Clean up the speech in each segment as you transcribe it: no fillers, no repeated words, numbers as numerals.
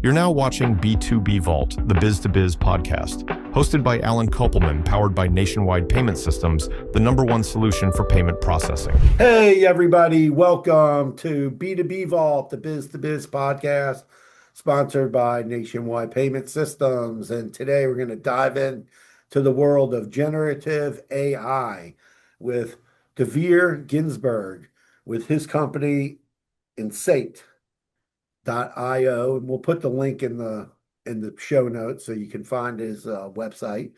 You're now watching B2B Vault, the Biz Podcast, hosted by Allen Kopelman, powered by Nationwide Payment Systems, the #1 solution for payment processing. Hey, everybody. Welcome to B2B Vault, the Biz Podcast, sponsored by Nationwide Payment Systems. And today we're going to dive in to the world of generative AI with Dvir Ginzburg with his company Insate.io, and we'll put the link in the show notes so you can find his website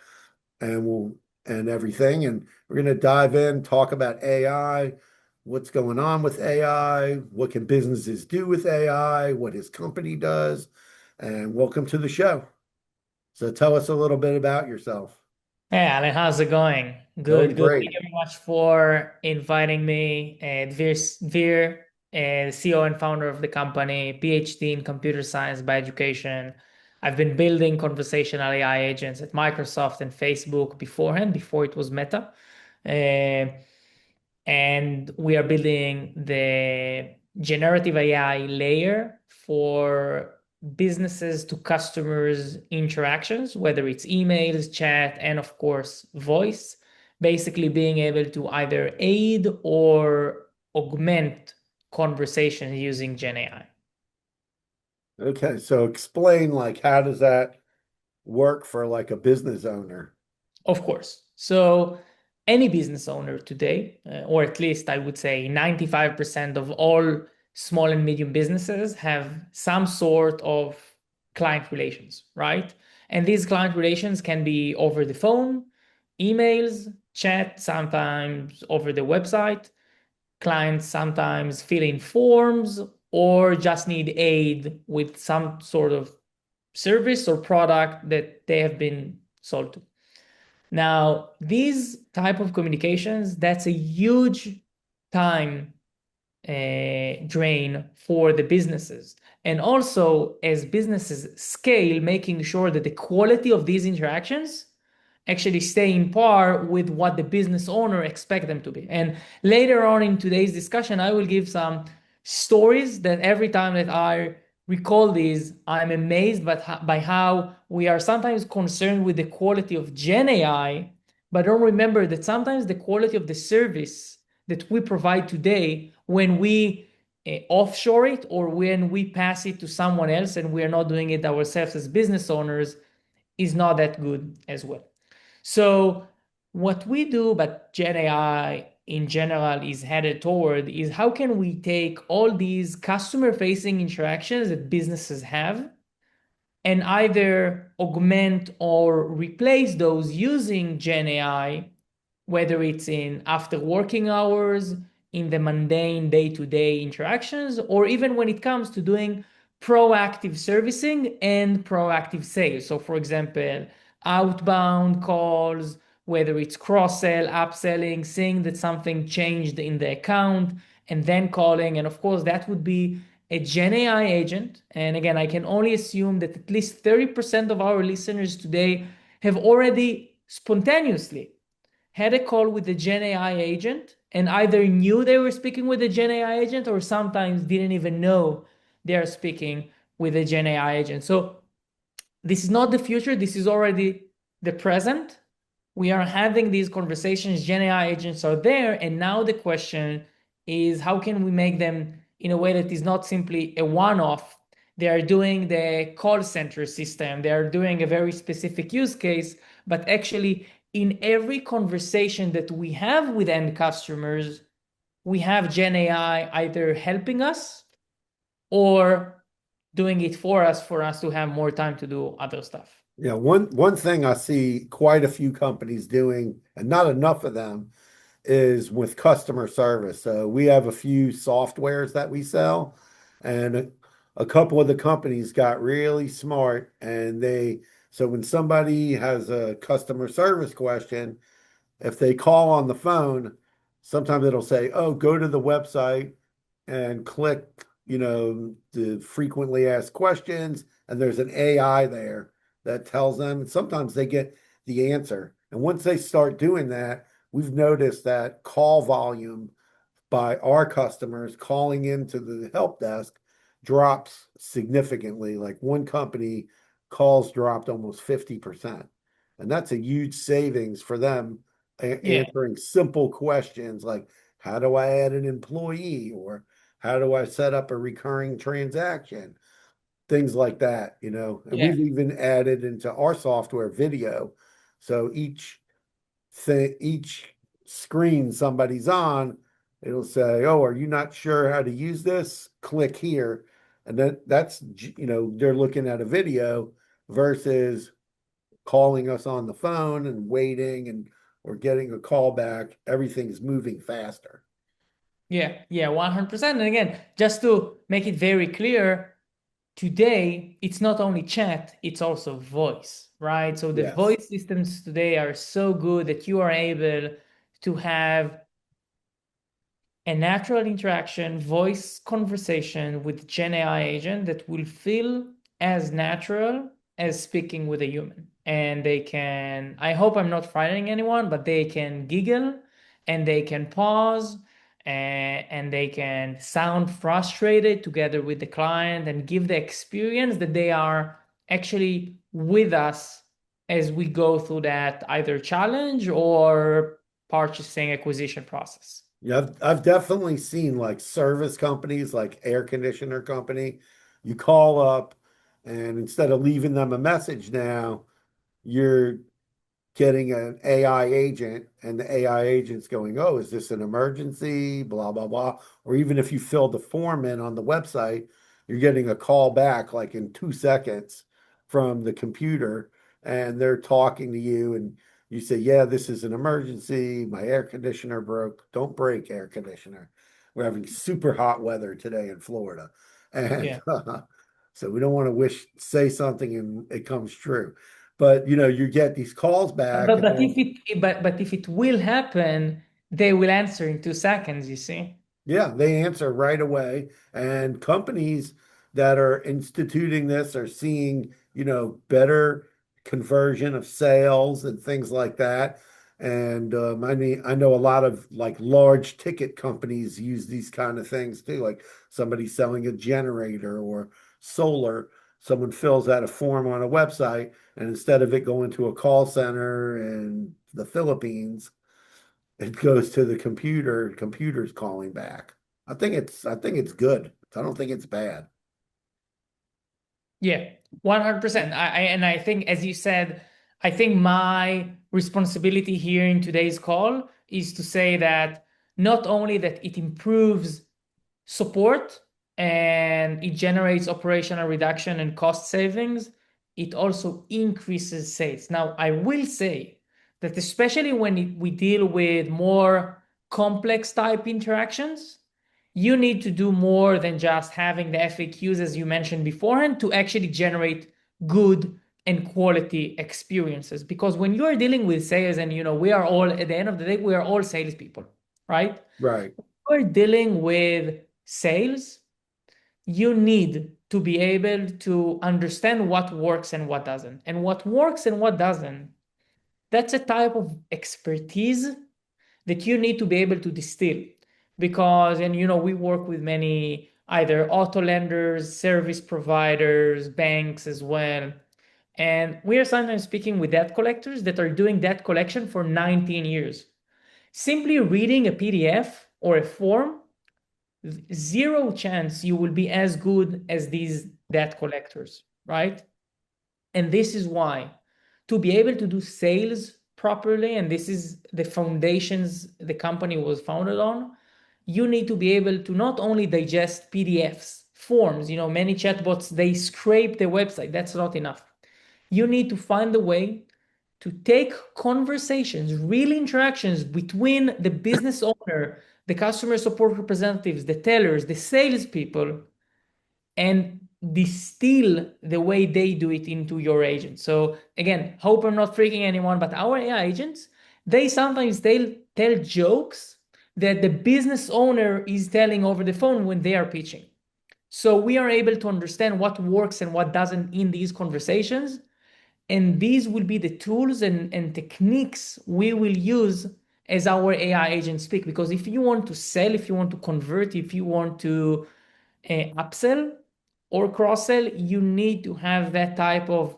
and everything. And we're going to dive in, talk about AI, what's going on with AI, what can businesses do with AI, what his company does, and welcome to the show. So tell us a little bit about yourself. Hey, Alan, how's it going? Going Good. great. Thank you very much for inviting me. Dvir, CEO and founder of the company, PhD in computer science by education. I've been building conversational AI agents at Microsoft and Facebook beforehand, before it was Meta. And we are building the generative AI layer for businesses to customers interactions, whether it's emails, chat, and of course, voice, basically being able to either aid or augment conversation using Gen AI. Okay, so explain, like, how does that work for like a business owner? Of course. So any business owner today, or at least I would say 95% of all small and medium businesses have some sort of client relations, right? And these client relations can be over the phone, emails, chat, sometimes over the website. Clients sometimes fill in forms or just need aid with some sort of service or product that they have been sold to. Now, these type of communications, that's a huge time drain for the businesses. And also, as businesses scale, making sure that the quality of these interactions actually stay in par with what the business owner expect them to be. And later on in today's discussion, I will give some stories that every time that I recall these, I'm amazed by how we are sometimes concerned with the quality of Gen AI, but don't remember that sometimes the quality of the service that we provide today, when we offshore it or when we pass it to someone else and we are not doing it ourselves as business owners, is not that good as well. So what we do, but Gen AI in general is headed toward, is how can we take all these customer-facing interactions that businesses have and either augment or replace those using Gen AI, whether it's in after working hours, in the mundane day-to-day interactions, or even when it comes to doing proactive servicing and proactive sales. So for example, outbound calls, whether it's cross-sell, upselling, seeing that something changed in the account, and then calling. And of course, that would be a Gen AI agent. And again, I can only assume that at least 30% of our listeners today have already spontaneously had a call with the Gen AI agent and either knew they were speaking with a Gen AI agent or sometimes didn't even know they are speaking with a Gen AI agent. So this is not the future. This is already the present. We are having these conversations. Gen AI agents are there. And now the question is, how can we make them in a way that is not simply a one-off? They are doing the call center system. They are doing a very specific use case, but actually in every conversation that we have with end customers, we have Gen AI either helping us or doing it for us to have more time to do other stuff. Yeah, one thing I see quite a few companies doing, and not enough of them, is with customer service. So we have a few softwares that we sell, and a couple of the companies got really smart, and so when somebody has a customer service question, if they call on the phone, sometimes it'll say, "Oh, go to the website and click, the frequently asked questions," and there's an AI there that tells them, and sometimes they get the answer. And once they start doing that, we've noticed that call volume by our customers calling into the help desk drops significantly. Like one company, calls dropped almost 50%. And that's a huge savings for them Yeah. answering simple questions like, how do I add an employee? Or how do I set up a recurring transaction? Things like that, you know. And Yeah. we've even added into our software video. So each screen somebody's on, it'll say, "Oh, are you not sure how to use this? Click here." And that's, you know, they're looking at a video versus calling us on the phone and waiting and or getting a call back. Everything's moving faster. Yeah. Yeah. 100%. And again, just to make it very clear, today it's not only chat, it's also voice, right? So the Yes. voice systems today are so good that you are able to have a natural interaction, voice conversation with Gen AI agent that will feel as natural as speaking with a human. And they can, I hope I'm not frightening anyone, but they can giggle and they can pause and they can sound frustrated together with the client and give the experience that they are actually with us as we go through that either challenge or purchasing acquisition process. Yeah, I've definitely seen like service companies, like air conditioner company. You call up, and instead of leaving them a message now, you're getting an AI agent, and the AI agent's going, "Oh, is this an emergency?" Blah blah blah. Or even if you filled the form in on the website, you're getting a call back like in 2 seconds from the computer, and they're talking to you, and you say, "Yeah, this is an emergency. My air conditioner broke. Don't break air conditioner. We're having super hot weather today in Florida." And Yeah. so we don't want to say something and it comes true. But you know, you get these calls back, But and but then if it will happen, they will answer in 2 seconds, you see. yeah, they answer right away. And companies that are instituting this are seeing, you know, better conversion of sales and things like that. And I mean, I know a lot of like large ticket companies use these kind of things too, like somebody selling a generator or solar. Someone fills out a form on a website, and instead of it going to a call center in the Philippines, it goes to the computer, computer's calling back. I think it's good. I don't think it's bad. Yeah, 100%. I think, as you said, I think my responsibility here in today's call is to say that not only that it improves support and it generates operational reduction and cost savings, it also increases sales. Now, I will say that especially when we deal with more complex type interactions, you need to do more than just having the FAQs, as you mentioned beforehand, to actually generate good and quality experiences. Because when you're dealing with sales, and we are all, at the end of the day, we are all salespeople, right? Right. We're dealing with sales, you need to be able to understand what works and what doesn't. And what works and what doesn't, that's a type of expertise that you need to be able to distill. Because, and we work with many either auto lenders, service providers, banks as well. And we are sometimes speaking with debt collectors that are doing debt collection for 19 years. Simply reading a PDF or a form, zero chance you will be as good as these debt collectors, right? And this is why, to be able to do sales properly, and this is the foundations the company was founded on, you need to be able to not only digest PDFs, forms, many chatbots, they scrape the website. That's not enough. You need to find a way to take conversations, real interactions between the business owner, the customer support representatives, the tellers, the salespeople, and distill the way they do it into your agent. So again, hope I'm not freaking anyone, but our AI agents, they sometimes they'll tell jokes that the business owner is telling over the phone when they are pitching. So we are able to understand what works and what doesn't in these conversations. And these will be the tools and techniques we will use as our AI agents speak. Because if you want to sell, if you want to convert, if you want to upsell, or cross-sell, you need to have that type of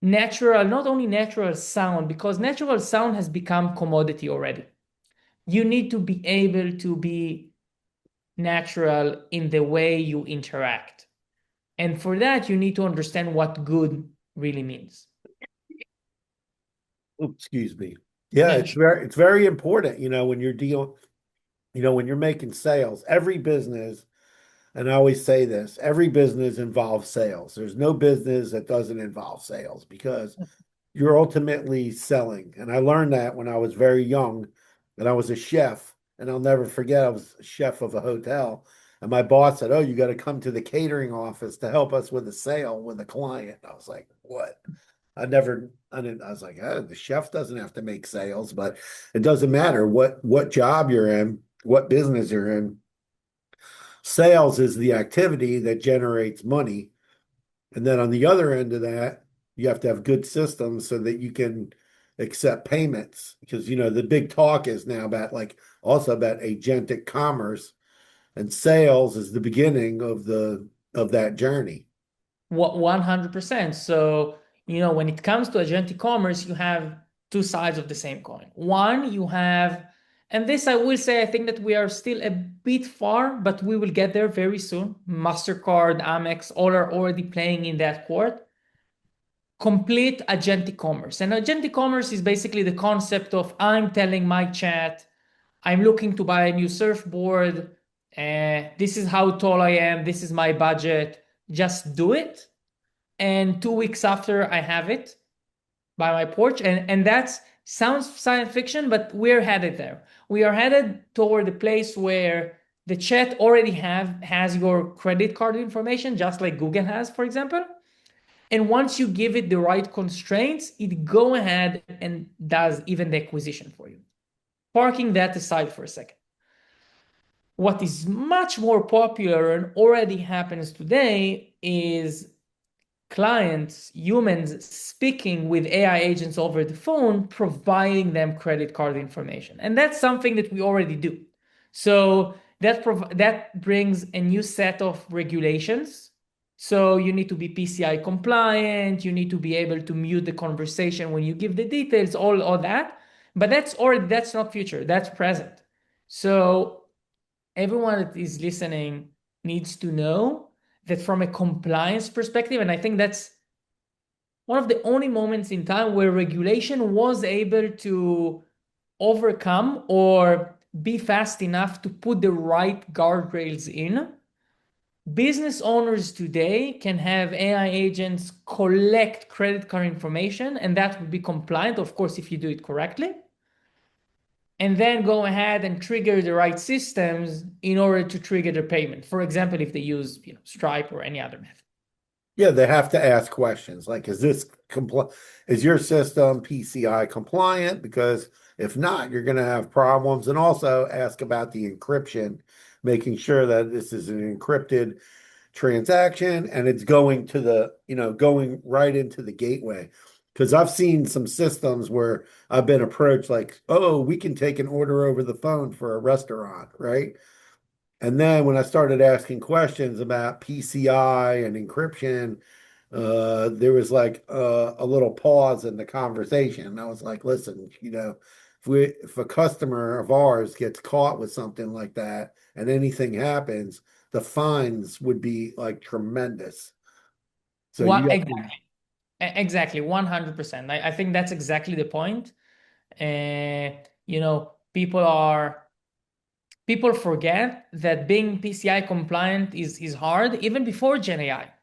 natural, not only natural sound, because natural sound has become commodity already. You need to be able to be natural in the way you interact. And for that, you need to understand what good really means. Oops, excuse me. Yeah, Yeah. it's very important, when you're when you're making sales, every business, and I always say this, every business involves sales. There's no business that doesn't involve sales because you're ultimately selling. And I learned that when I was very young and I was a chef. And I'll never forget, I was a chef of a hotel. And my boss said, "Oh, you got to come to the catering office to help us with a sale with a client." I was like, "What?" I was like, "Oh, the chef doesn't have to make sales," but it doesn't matter what job you're in, what business you're in. Sales is the activity that generates money. And then on the other end of that, you have to have good systems so that you can accept payments. Because, the big talk is now also about agentic commerce, and sales is the beginning of that journey. 100%. So, when it comes to agentic commerce, you have two sides of the same coin. One, you have, and this I will say, I think that we are still a bit far, but we will get there very soon. MasterCard, Amex, all are already playing in that court. Complete agentic commerce. And agentic commerce is basically the concept of I'm telling my chat, I'm looking to buy a new surfboard. This is how tall I am. This is my budget. Just do it. And 2 weeks after, I have it by my porch. And that sounds science fiction, but we're headed there. We are headed toward a place where the chat already has your credit card information, just like Google has, for example. And once you give it the right constraints, it go ahead and does even the acquisition for you. Parking that aside for a second. What is much more popular and already happens today is clients, humans speaking with AI agents over the phone, providing them credit card information. And that's something that we already do. So that brings a new set of regulations. So you need to be PCI compliant, you need to be able to mute the conversation when you give the details, all that. But that's not future, that's present. So everyone that is listening needs to know that from a compliance perspective, and I think that's one of the only moments in time where regulation was able to overcome or be fast enough to put the right guardrails in. Business owners today can have AI agents collect credit card information, and that would be compliant, of course, if you do it correctly. And then go ahead and trigger the right systems in order to trigger the payment. For example, if they use Stripe or any other method. Yeah, they have to ask questions like, is your system PCI compliant? Because if not, you're going to have problems. And also ask about the encryption, making sure that this is an encrypted transaction and it's going going right into the gateway. Because I've seen some systems where I've been approached like, "Oh, we can take an order over the phone for a restaurant," right? And then when I started asking questions about PCI and encryption, there was like a little pause in the conversation. And I was like, "Listen, if a customer of ours gets caught with something like that and anything happens, the fines would be like tremendous." So you have to, Exactly, 100%. I think that's exactly the point. People forget that being PCI compliant is hard even before Gen AI.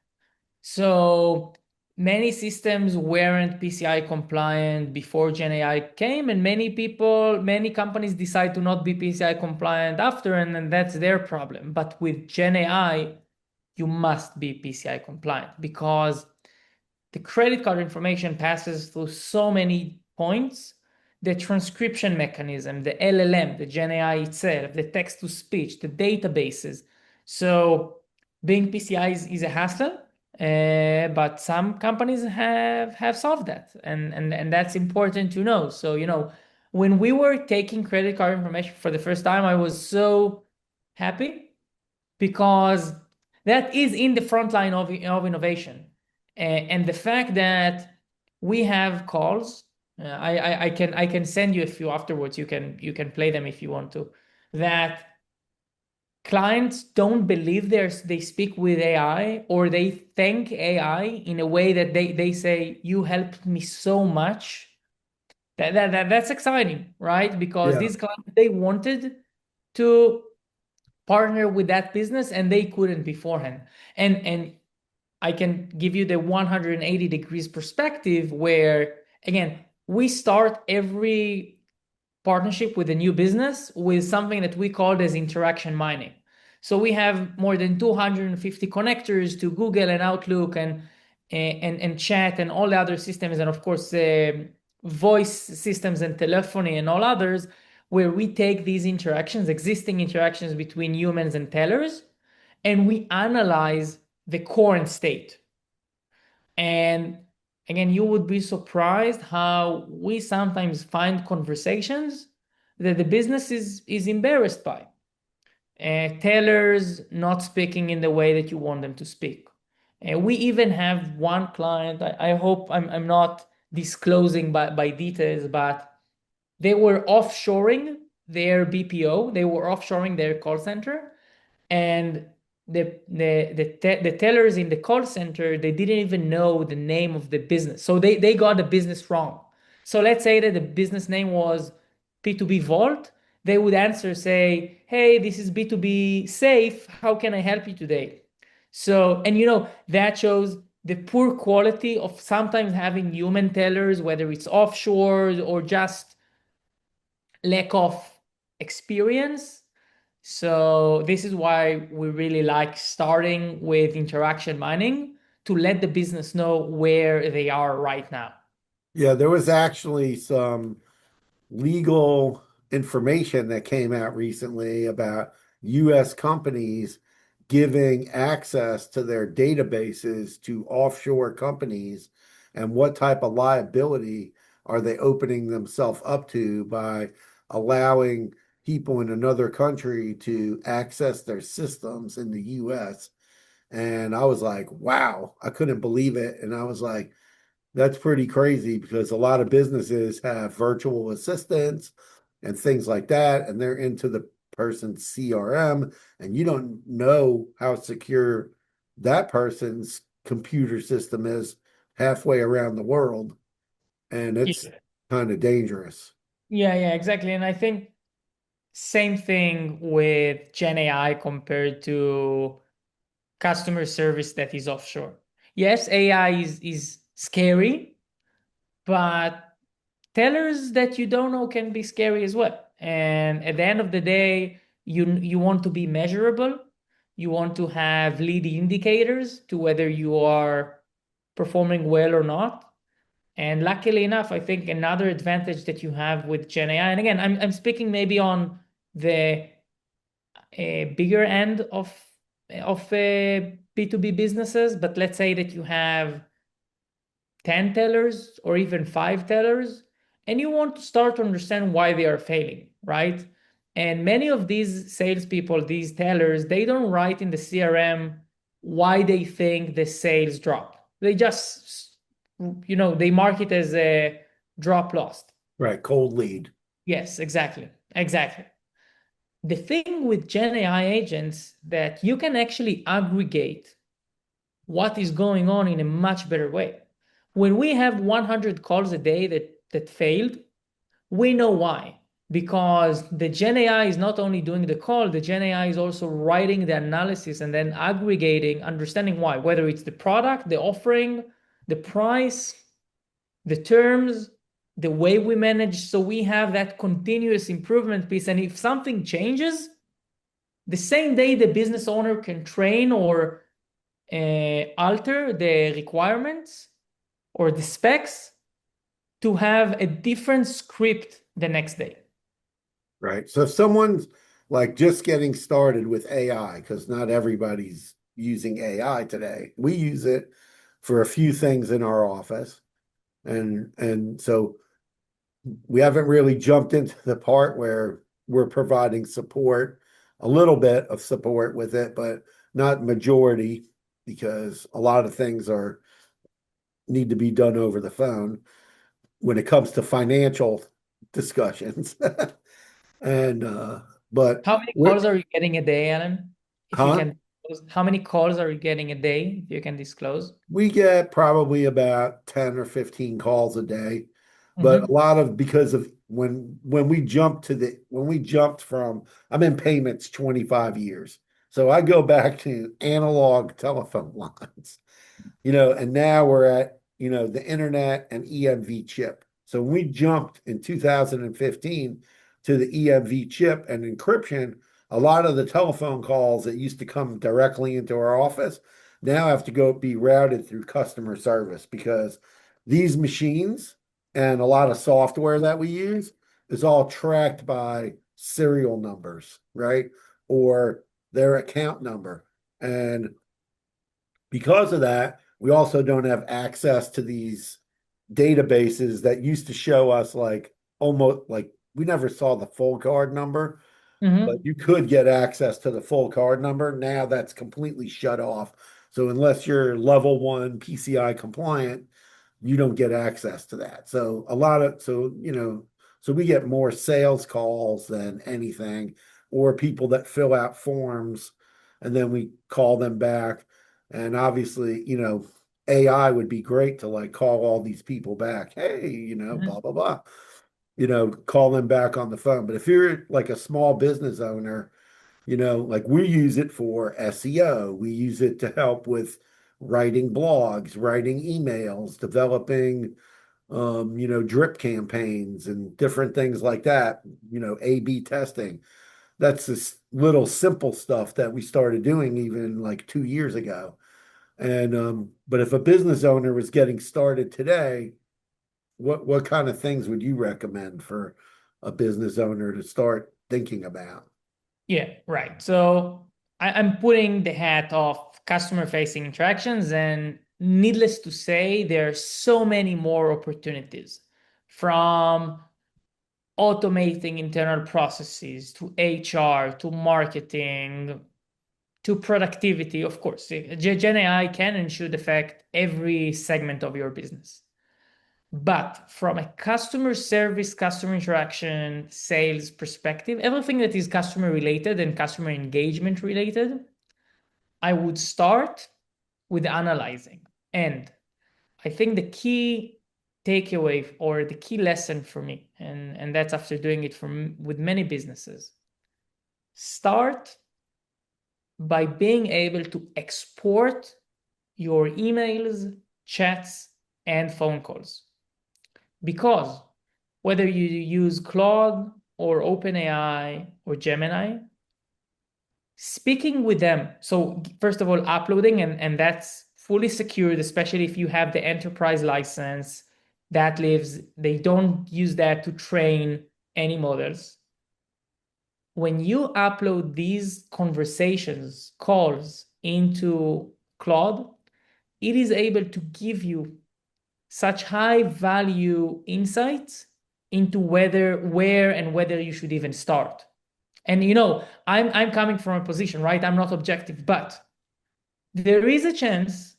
So many systems weren't PCI compliant before Gen AI came, and many companies decide to not be PCI compliant after, and then that's their problem. But with Gen AI, you must be PCI compliant because the credit card information passes through so many points. The transcription mechanism, the LLM, the Gen AI itself, the text to speech, the databases. So being PCI is a hassle, but some companies have solved that, and that's important to know. So when we were taking credit card information for the first time, I was so happy because that is in the front line of innovation. And the fact that we have calls, I can send you a few afterwards. You can play them if you want to. That clients don't believe they speak with AI, or they thank AI in a way that they say, you helped me so much. That's exciting, right? Because Yeah. these clients, they wanted to partner with that business and they couldn't beforehand. And I can give you the 180 degrees perspective where, again, we start every partnership with a new business with something that we call as interaction mining. So we have more than 250 connectors to Google and Outlook and chat and all the other systems, and of course voice systems and telephony and all others, where we take these interactions, existing interactions between humans and tellers, and we analyze the current state. And again, you would be surprised how we sometimes find conversations that the business is embarrassed by. Tellers not speaking in the way that you want them to speak. We even have one client, I hope I'm not disclosing by details, but they were offshoring their BPO, they were offshoring their call center, and the tellers in the call center, they didn't even know the name of the business, so they got the business wrong. So let's say that the business name was B2B Vault. They would answer, say, hey, this is B2B Safe, how can I help you today? So, and that shows the poor quality of sometimes having human tellers, whether it's offshore or just lack of experience. So this is why we really like starting with interaction mining, to let the business know where they are right now. Yeah, there was actually some legal information that came out recently about US companies giving access to their databases to offshore companies, and what type of liability are they opening themselves up to by allowing people in another country to access their systems in the US. And I was like, wow, I couldn't believe it. And I was like, that's pretty crazy, because a lot of businesses have virtual assistants and things like that, and they're into the person's CRM, and you don't know how secure that person's computer system is halfway around the world, and it's Yeah, kind of dangerous. yeah, exactly. And I think same thing with Gen AI compared to customer service that is offshore. Yes, AI is scary, but tellers that you don't know can be scary as well. And at the end of the day, you want to be measurable. You want to have lead indicators to whether you are performing well or not. And luckily enough, I think another advantage that you have with Gen AI, and again, I'm speaking maybe on the bigger end of B2B businesses, but let's say that you have 10 tellers or even 5 tellers, and you want to start to understand why they are failing, right? And many of these salespeople, these tellers, they don't write in the CRM why they think the sales dropped. They just, they mark it as a drop lost. Right, cold lead. Yes, exactly. Exactly. The thing with Gen AI agents that you can actually aggregate what is going on in a much better way. When we have 100 calls a day that failed, we know why. Because the Gen AI is not only doing the call, the Gen AI is also writing the analysis and then aggregating, understanding why, whether it's the product, the offering, the price, the terms, the way we manage. So we have that continuous improvement piece. And if something changes, the same day the business owner can train or alter the requirements or the specs to have a different script the next day. Right. So if someone's like just getting started with AI, because not everybody's using AI today. We use it for a few things in our office. And so we haven't really jumped into the part where we're providing support, a little bit of support with it, but not majority, because a lot of things need to be done over the phone when it comes to financial discussions. And but How many calls are you getting a day, Alan? If you huh? can disclose, how many calls are you getting a day, if you can disclose? We get probably about 10 or 15 calls a day, but a Mm-hmm. lot of because of when we jumped from I'm in payments 25 years. So I go back to analog telephone lines, and now we're at, the internet and EMV chip. So when we jumped in 2015 to the EMV chip and encryption, a lot of the telephone calls that used to come directly into our office now have to go be routed through customer service because these machines and a lot of software that we use is all tracked by serial numbers, right? Or their account number. And because of that, we also don't have access to these databases that used to show us like almost like we never saw the full card number, but Mm-hmm. you could get access to the full card number. Now that's completely shut off. So unless you're level one PCI compliant, you don't get access to that. So we get more sales calls than anything, or people that fill out forms and then we call them back. And obviously, AI would be great to like call all these people back. Hey, Mm-hmm. blah, blah, blah, call them back on the phone. But if you're like a small business owner, like we use it for SEO, we use it to help with writing blogs, writing emails, developing, drip campaigns and different things like that, A/B testing. That's this little simple stuff that we started doing even like 2 years ago. And but if a business owner was getting started today, what kind of things would you recommend for a business owner to start thinking about? Yeah, right. So I'm putting the hat of customer-facing interactions, and needless to say, there are so many more opportunities from automating internal processes to HR to marketing to productivity. Of course, Gen AI can and should affect every segment of your business. But from a customer service, customer interaction, sales perspective, everything that is customer related and customer engagement related, I would start with analyzing. And I think the key takeaway or the key lesson for me, and that's after doing it with many businesses, start by being able to export your emails, chats, and phone calls. Because whether you use Claude or OpenAI or Gemini, speaking with them. So first of all, uploading, and that's fully secured, especially if you have the enterprise license that lives, they don't use that to train any models. When you upload these conversations, calls into Claude, it is able to give you such high value insights into where and whether you should even start. And I'm coming from a position, right? I'm not objective, but there is a chance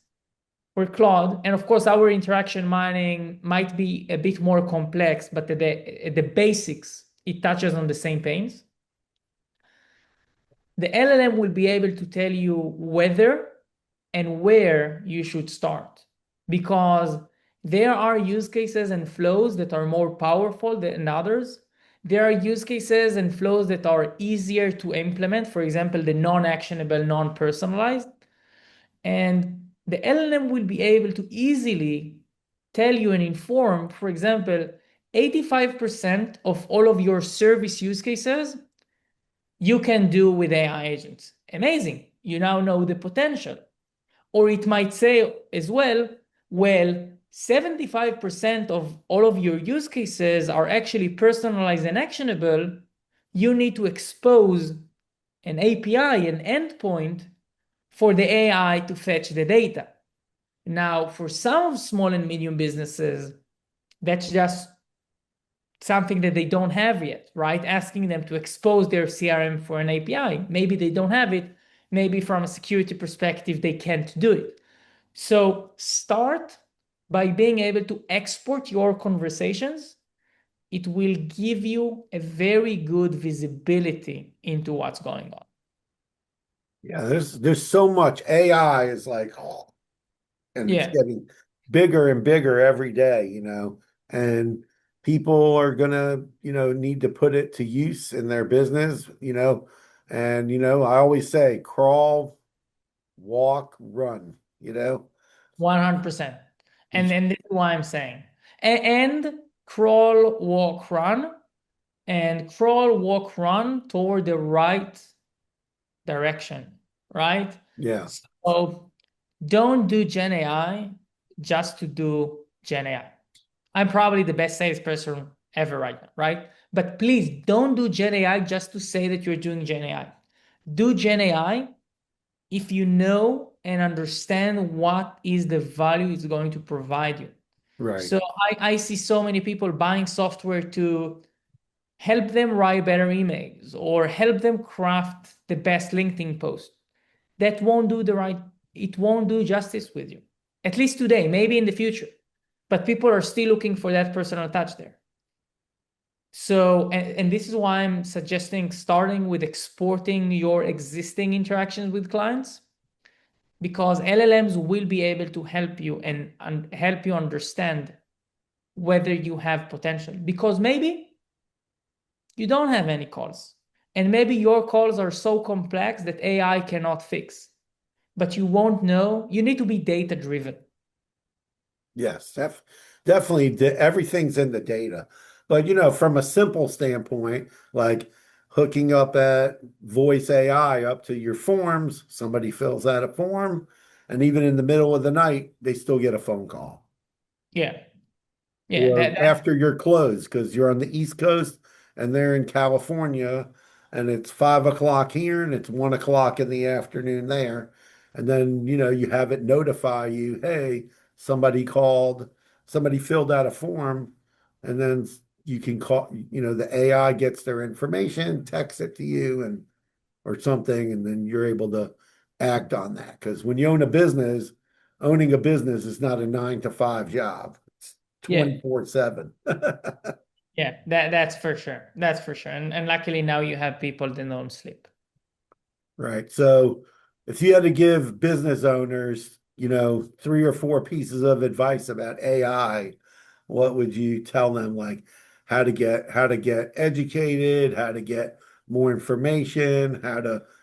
for Claude, and of course our interaction mining might be a bit more complex, but the basics, it touches on the same pains. The LLM will be able to tell you whether and where you should start, because there are use cases and flows that are more powerful than others. There are use cases and flows that are easier to implement, for example, the non-actionable, non-personalized. And the LLM will be able to easily tell you and inform, for example, 85% of all of your service use cases you can do with AI agents. Amazing. You now know the potential. Or it might say as well, 75% of all of your use cases are actually personalized and actionable. You need to expose an API, an endpoint for the AI to fetch the data. Now, for some small and medium businesses, that's just something that they don't have yet, right? Asking them to expose their CRM for an API. Maybe they don't have it. maybe from a security perspective, they can't do it. So start by being able to export your conversations. It will give you a very good visibility into what's going on. Yeah, there's so much. AI is like, oh, and it's Yeah, getting bigger and bigger every day, and people are gonna, need to put it to use in their business, and I always say crawl, walk, run, 100%. You- And this is why I'm saying. And crawl, walk, run, and crawl, walk, run toward the right direction, right? yeah, So don't do Gen AI just to do Gen AI. I'm probably the best salesperson ever right now, right? But please don't do Gen AI just to say that you're doing Gen AI. Do Gen AI if you know and understand what is the value it's going to provide you. right, So I see so many people buying software to help them write better emails or help them craft the best LinkedIn post. That won't do it won't do justice with you. At least today, maybe in the future. But people are still looking for that personal touch there. So, and this is why I'm suggesting starting with exporting your existing interactions with clients, because LLMs will be able to help you and help you understand whether you have potential. Because maybe you don't have any calls, and maybe your calls are so complex that AI cannot fix, but you won't know. You need to be data driven. yes, definitely, everything's in the data, but from a simple standpoint, like hooking up at voice AI up to your forms, somebody fills out a form, and even in the middle of the night, they still get a phone call. Yeah, yeah, Or after you're closed because you're on the East Coast and they're in California, and it's 5 o'clock here and it's 1 o'clock in the afternoon there. And then, you have it notify you, hey, somebody called, somebody filled out a form, and then you can call, the AI gets their information, texts it to you and or something, and then you're able to act on that. Because when you own a business, owning a business is not a 9 to 5 job. It's yeah, 24/7. yeah. That's for sure. That's for sure. And luckily now you have people that don't sleep. Right. So if you had to give business owners, 3 or 4 pieces of advice about AI, what would you tell them? Like how to get educated, how to get more information,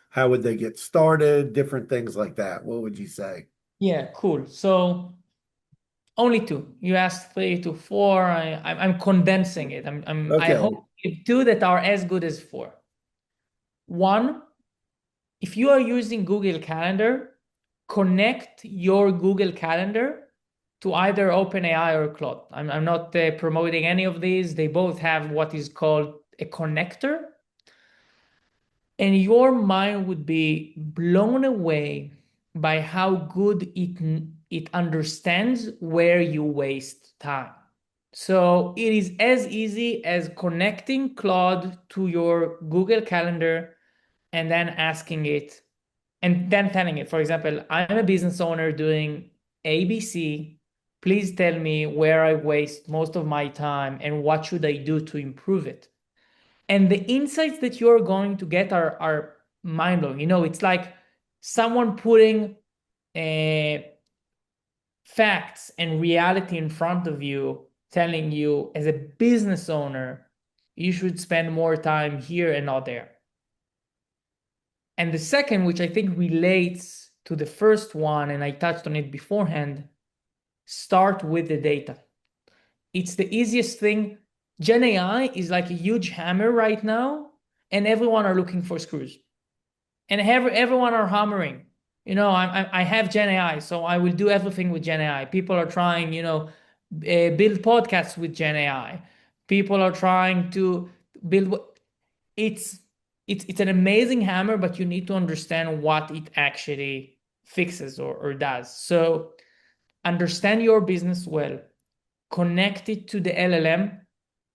how would they get started, different things like that. What would you say? Yeah, cool. So only two. You asked 3 to 4. I'm condensing it. I Okay. hope if two that are as good as four. One, if you are using Google Calendar, connect your Google Calendar to either OpenAI or Claude. I'm not promoting any of these. They both have what is called a connector. And your mind would be blown away by how good it understands where you waste time. So it is as easy as connecting Claude to your Google Calendar and then asking it and then telling it, for example, I'm a business owner doing ABC. Please tell me where I waste most of my time and what should I do to improve it. And the insights that you're going to get are mind blowing. It's like someone putting facts and reality in front of you, telling you as a business owner, you should spend more time here and not there. And the second, which I think relates to the first one, and I touched on it beforehand, start with the data. It's the easiest thing. Gen AI is like a huge hammer right now, and everyone are looking for screws. And everyone are hammering. I have Gen AI, so I will do everything with Gen AI. People are trying, build podcasts with Gen AI. People are trying to build. It's it's an amazing hammer, but you need to understand what it actually fixes or does. So understand your business well, connect it to the LLM,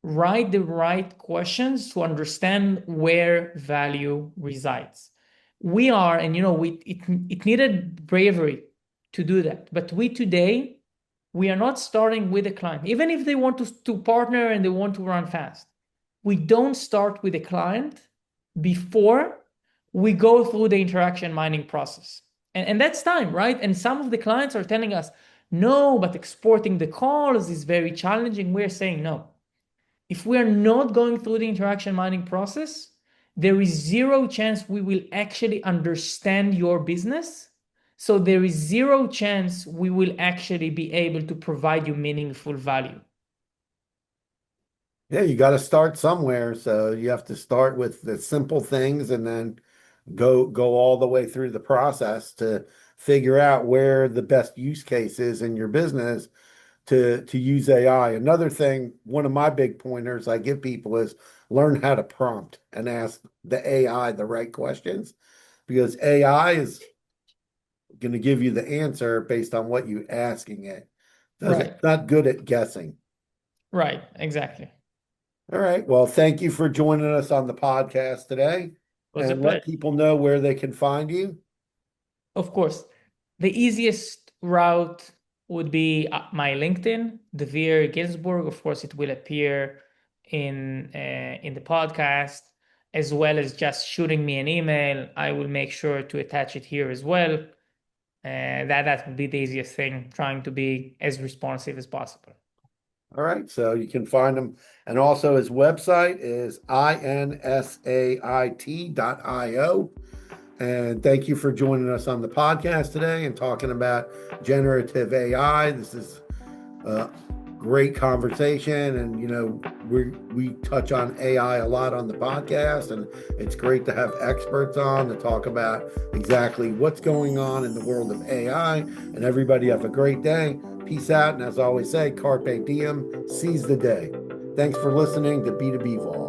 write the right questions to understand where value resides. we are, and it needed bravery to do that. But today, we are not starting with a client, even if they want to partner and they want to run fast. We don't start with a client before we go through the interaction mining process. And that's time, right? And some of the clients are telling us, no, but exporting the calls is very challenging. We're saying no. If we're not going through the interaction mining process, there is zero chance we will actually understand your business. So there is zero chance we will actually be able to provide you meaningful value. Yeah, you got to start somewhere. So you have to start with the simple things and then go all the way through the process to figure out where the best use case is in your business to use AI. Another thing, one of my big pointers I give people is learn how to prompt and ask the AI the right questions, because AI is going to give you the answer based on what you're asking it. It's not good at guessing. Right, exactly. All right. Well, thank you for joining us on the podcast today. And let people know where they can find you. Of course. The easiest route would be my LinkedIn, Dvir Ginzburg. Of course, it will appear in the podcast, as well as just shooting me an email. I will make sure to attach it here as well. That would be the easiest thing, trying to be as responsive as possible. All right, so you can find him. And also his website is insait.io. And thank you for joining us on the podcast today and talking about generative AI. This is a great conversation. And, we touch on AI a lot on the podcast, and it's great to have experts on to talk about exactly what's going on in the world of AI. And everybody have a great day. Peace out. And as I always say, carpe diem, seize the day. Thanks for listening to B2B Vault.